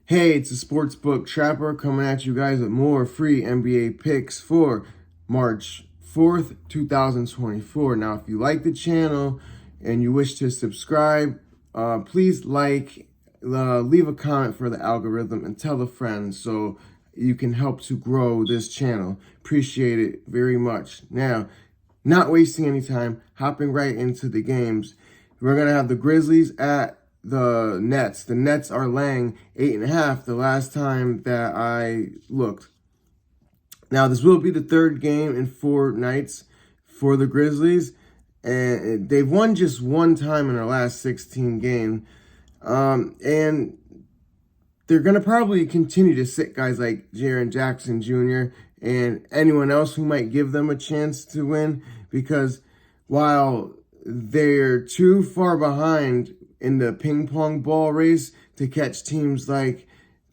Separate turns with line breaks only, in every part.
Hey, it's the Sportsbook Trapper coming at you guys with more free NBA picks for March 4th, 2024. Now, if you like the channel and you wish to subscribe, please leave a comment for the algorithm, and tell a friend so you can help to grow this channel. Appreciate it very much. Now, not wasting any time, hopping right into the games. We're going to have the Grizzlies at the Nets. The Nets are laying 8.5 the last time that I looked. Now, this will be the third game in 4 nights for the Grizzlies, and they've won just one time in their last 16 games. And they're going to probably continue to sit guys like Jaren Jackson Jr. and anyone else who might give them a chance to win, because while they're too far behind in the ping pong ball race to catch teams like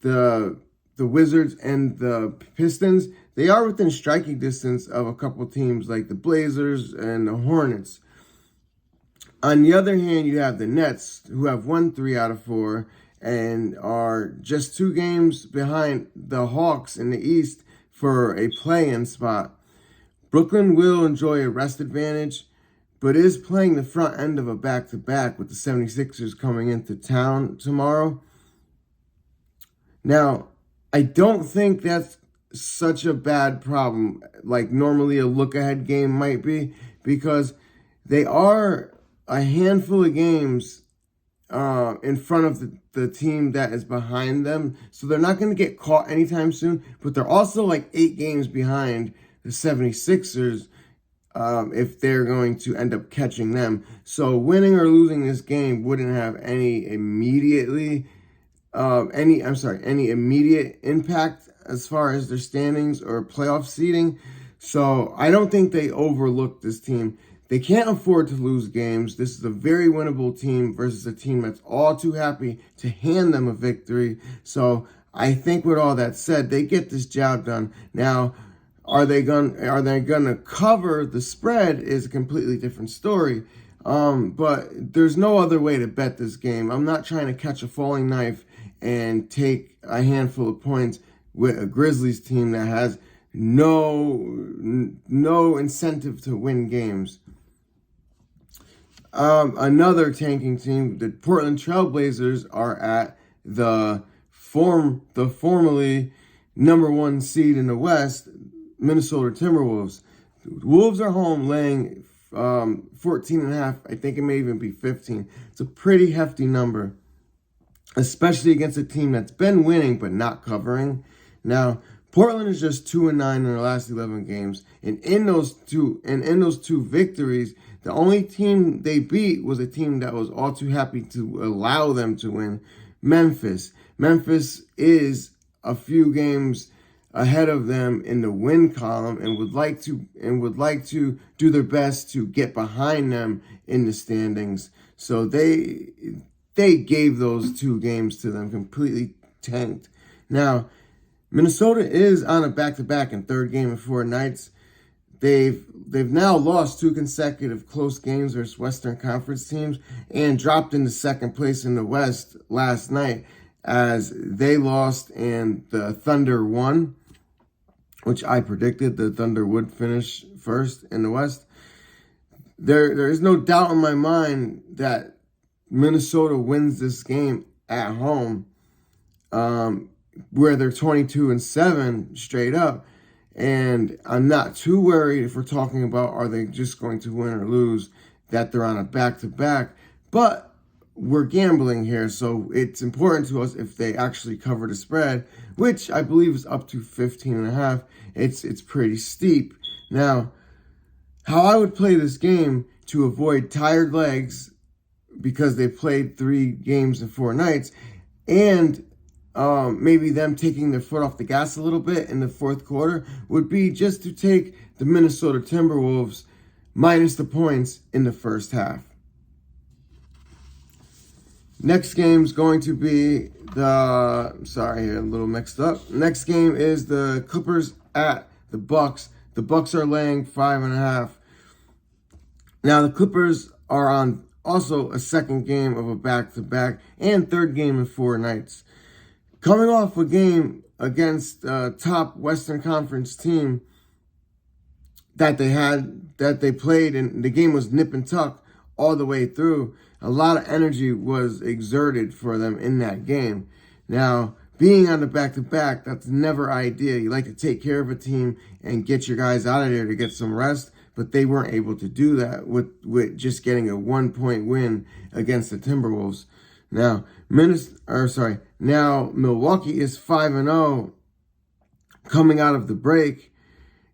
the Wizards and the Pistons, they are within striking distance of a couple teams like the Blazers and the Hornets. On the other hand, you have the Nets, who have won 3 out of 4 and are just 2 games behind the Hawks in the East for a play-in spot. Brooklyn will enjoy a rest advantage, but is playing the front end of a back-to-back with the 76ers coming into town tomorrow. Now, I don't think that's such a bad problem like normally a look-ahead game might be, because they are a handful of games in front of the team that is behind them. So they're not going to get caught anytime soon, but they're also like 8 games behind the 76ers if they're going to end up catching them. So winning or losing this game wouldn't have any immediate impact as far as their standings or playoff seeding. So I don't think they overlooked this team. They can't afford to lose games. This is a very winnable team versus a team that's all too happy to hand them a victory. So I think with all that said, they get this job done. Now, are they gonna cover the spread is a completely different story. But there's no other way to bet this game. I'm not trying to catch a falling knife and take a handful of points with a Grizzlies team that has no incentive to win games. Another tanking team, the Portland Trailblazers, are at the formerly number 1 seed in the West, Minnesota Timberwolves. The Wolves are home laying 14.5. I think it may even be 15. It's a pretty hefty number, especially against a team that's been winning but not covering. Now, Portland is just 2-9 in their last 11 games, and in those two victories, the only team they beat was a team that was all too happy to allow them to win, Memphis. Memphis is a few games ahead of them in the win column and would like to do their best to get behind them in the standings. So they gave those 2 games to them, completely tanked. Now, Minnesota is on a back-to-back in 3rd game in 4 nights. They've now lost 2 consecutive close games versus Western Conference teams and dropped into 2nd place in the West last night as they lost and the Thunder won, which I predicted the Thunder would finish first in the West. There is no doubt in my mind that Minnesota wins this game at home, where they're 22-7 straight up. And I'm not too worried if we're talking about are they just going to win or lose, that they're on a back-to-back. But we're gambling here, so it's important to us if they actually cover the spread, which I believe is up to 15.5. It's pretty steep. Now, how I would play this game to avoid tired legs, because they played 3 games in 4 nights, and maybe them taking their foot off the gas a little bit in the 4th quarter, would be just to take the Minnesota Timberwolves minus the points in the first half. Next game's going to be a little mixed up. Next game is the Clippers at the Bucks. The Bucks are laying 5.5. Now, the Clippers are on also a 2nd game of a back-to-back and 3rd game in 4 nights. Coming off a game against a top Western Conference team that they played, and the game was nip and tuck all the way through. A lot of energy was exerted for them in that game. Now, being on the back-to-back, that's never ideal. You like to take care of a team and get your guys out of there to get some rest, but they weren't able to do that with just getting a 1-point win against the Timberwolves. Now, Milwaukee is 5-0 coming out of the break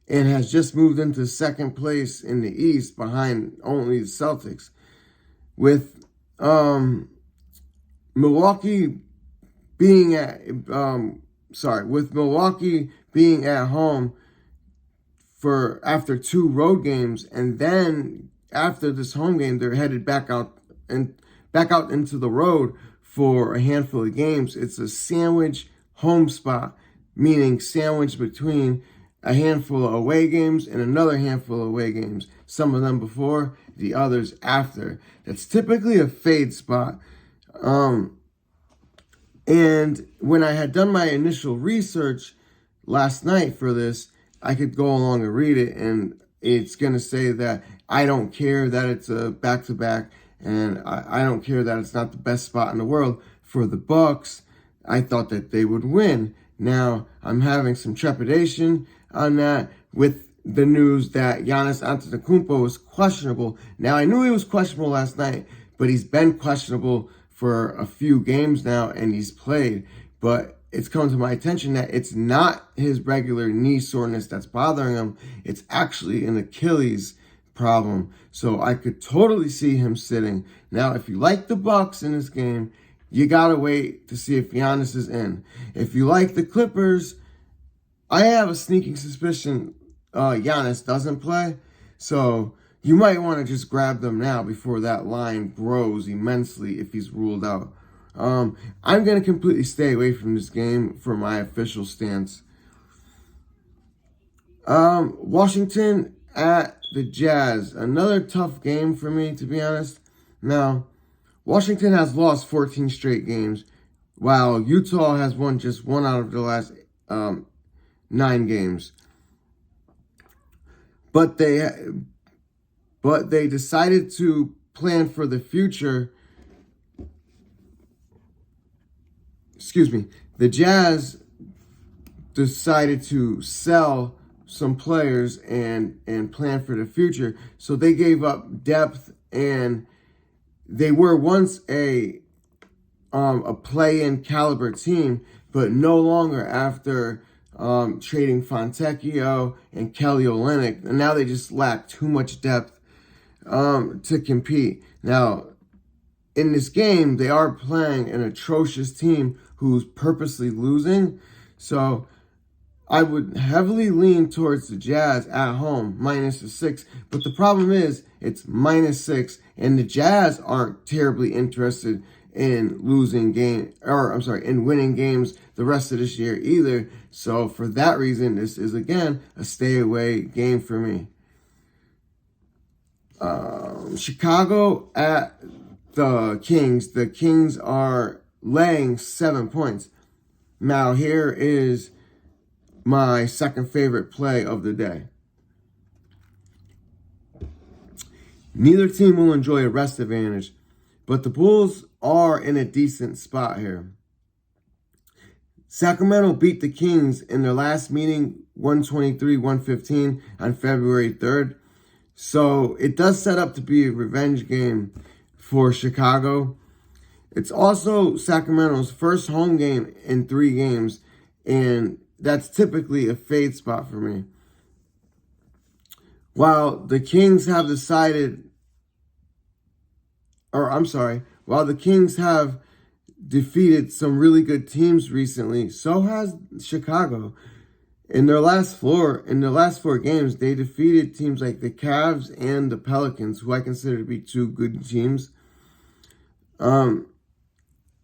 and has just moved into second place in the East behind only the Celtics. With Milwaukee being at home for after 2 road games, and then after this home game they're headed back out into the road for a handful of games. It's a sandwich home spot, meaning sandwich between a handful of away games and another handful of away games. Some of them before, the others after. That's typically a fade spot. And when I had done my initial research last night for this, I could go along and read it, and it's going to say that I don't care that it's a back-to-back, and I don't care that it's not the best spot in the world. For the Bucks, I thought that they would win. Now, I'm having some trepidation on that with the news that Giannis Antetokounmpo is questionable. Now, I knew he was questionable last night, but he's been questionable for a few games now, and he's played. But it's come to my attention that it's not his regular knee soreness that's bothering him. It's actually an Achilles problem. So I could totally see him sitting. Now, if you like the Bucks in this game, you got to wait to see if Giannis is in. If you like the Clippers, I have a sneaking suspicion Giannis doesn't play. So you might want to just grab them now before that line grows immensely if he's ruled out. I'm going to completely stay away from this game for my official stance. Washington at the Jazz. Another tough game for me, to be honest. Now, Washington has lost 14 straight games, while Utah has won just 1 out of the last 9 games. But they decided to plan for the future. The Jazz decided to sell some players and plan for the future. So they gave up depth, and they were once a play-in caliber team, but no longer after trading Fontecchio and Kelly Olynyk. And now they just lack too much depth to compete. Now, in this game, they are playing an atrocious team who's purposely losing. So I would heavily lean towards the Jazz at home, -6. But the problem is, it's -6, and the Jazz aren't terribly interested in in winning games the rest of this year either. So for that reason, this is, again, a stay-away game for me. Chicago at the Kings. The Kings are laying 7 points. Now, here is my second favorite play of the day. Neither team will enjoy a rest advantage, but the Bulls are in a decent spot here. Sacramento beat the Kings in their last meeting 123-115 on February 3rd. So it does set up to be a revenge game for Chicago. It's also Sacramento's first home game in 3 games, and that's typically a fade spot for me. While the Kings have defeated some really good teams recently, so has Chicago. In their last 4 games, they defeated teams like the Cavs and the Pelicans, who I consider to be 2 good teams.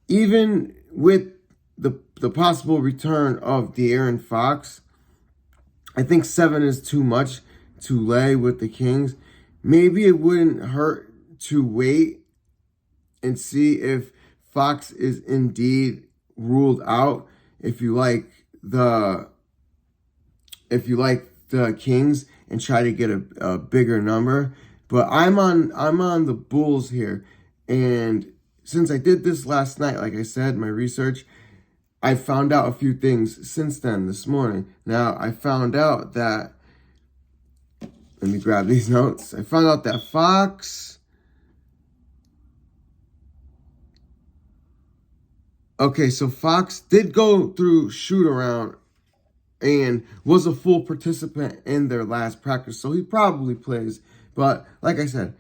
Even with the possible return of De'Aaron Fox, I think 7 is too much to lay with the Kings. Maybe it wouldn't hurt to wait and see if Fox is indeed ruled out if you like the Kings and try to get a bigger number. But I'm on the Bulls here, and since I did this last night, like I said, my research, I found out a few things since then this morning. Now, I found out that, let me grab these notes. I found out that Fox, okay, so Fox did go through shoot around and was a full participant in their last practice, so he probably plays. But like I said,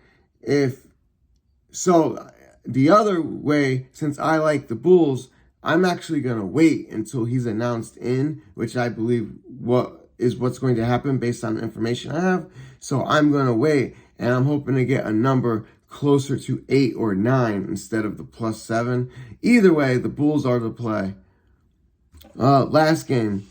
the other way, since I like the Bulls, I'm actually going to wait until he's announced in, which I believe what's going to happen based on the information I have. So I'm going to wait, and I'm hoping to get a number closer to 8 or 9 instead of the +7. Either way, the Bulls are the play. Last game,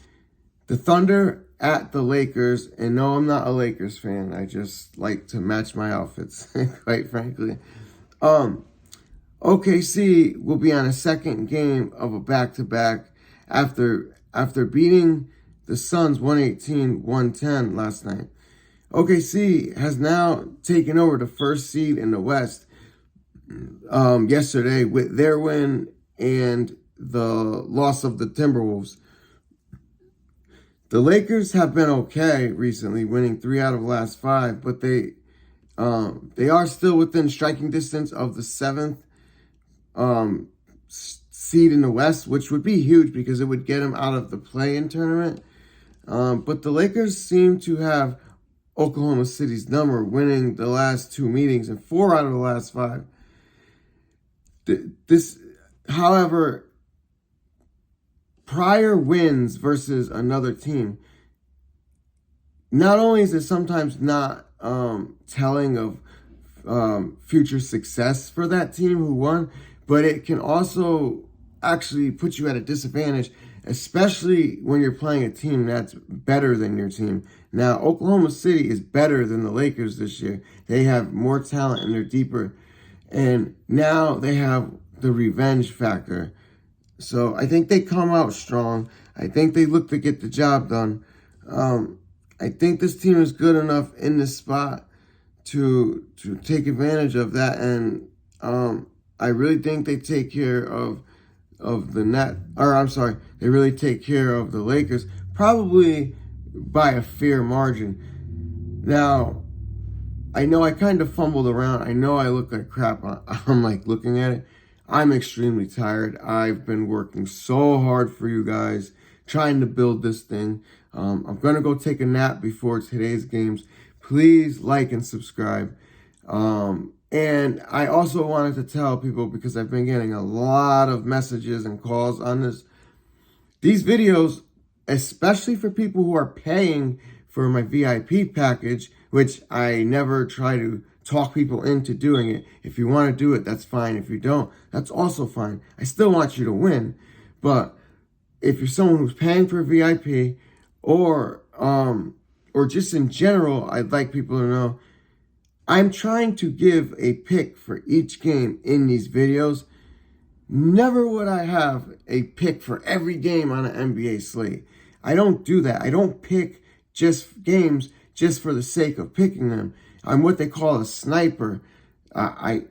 the Thunder at the Lakers, and no, I'm not a Lakers fan. I just like to match my outfits, quite frankly. OKC will be on a second game of a back-to-back after beating the Suns 118-110 last night. OKC has now taken over the first seed in the West yesterday with their win and the loss of the Timberwolves. The Lakers have been okay recently, winning 3 out of the last 5, but they are still within striking distance of the 7th seed in the West, which would be huge because it would get them out of the play-in tournament. But the Lakers seem to have Oklahoma City's number, winning the last 2 meetings and 4 out of the last 5. However, prior wins versus another team, not only is it sometimes not telling of future success for that team who won, but it can also actually put you at a disadvantage, especially when you're playing a team that's better than your team. Now, Oklahoma City is better than the Lakers this year. They have more talent and they're deeper. And now they have the revenge factor. So I think they come out strong. I think they look to get the job done. I think this team is good enough in this spot to take advantage of that. And I really think they take care of they really take care of the Lakers, probably by a fair margin. Now, I know I kind of fumbled around. I know I look like crap. I'm like looking at it. I'm extremely tired. I've been working so hard for you guys, trying to build this thing. I'm going to go take a nap before today's games. Please like and subscribe. And I also wanted to tell people, because I've been getting a lot of messages and calls on this. These videos, especially for people who are paying for my VIP package, which I never try to talk people into doing it. If you want to do it, that's fine. If you don't, that's also fine. I still want you to win. But if you're someone who's paying for VIP or just in general, I'd like people to know I'm trying to give a pick for each game in these videos. Never would I have a pick for every game on an NBA slate. I don't do that. I don't pick just games just for the sake of picking them. I'm what they call a sniper. I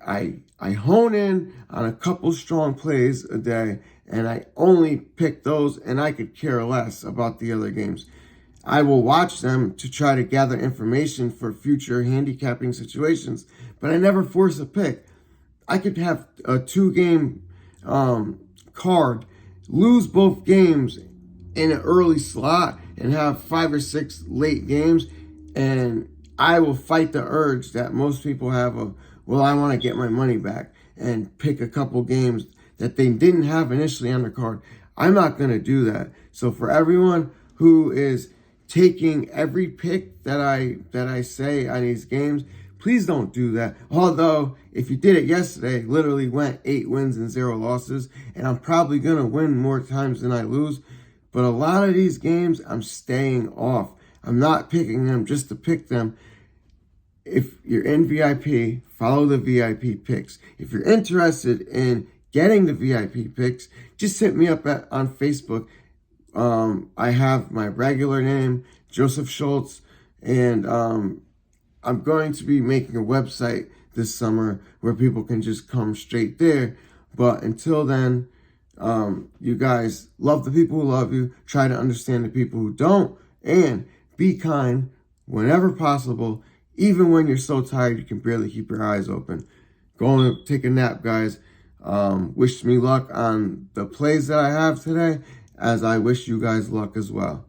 hone in on a couple strong plays a day, and I only pick those, and I could care less about the other games. I will watch them to try to gather information for future handicapping situations, but I never force a pick. I could have a 2-game card, lose both games in an early slot, and have 5 or 6 late games, and I will fight the urge that most people have of, well, I want to get my money back, and pick a couple games that they didn't have initially on the card. I'm not going to do that. So for everyone who is taking every pick that I say on these games, please don't do that. Although, if you did it yesterday, literally went 8 wins and 0 losses, and I'm probably going to win more times than I lose. But a lot of these games, I'm staying off. I'm not picking them just to pick them. If you're in VIP, follow the VIP picks. If you're interested in getting the VIP picks, just hit me up on Facebook. I have my regular name, Joseph Schultz, and I'm going to be making a website this summer where people can just come straight there. But until then, you guys love the people who love you, try to understand the people who don't, and be kind whenever possible, even when you're so tired you can barely keep your eyes open. Go and take a nap, guys. Wish me luck on the plays that I have today, as I wish you guys luck as well.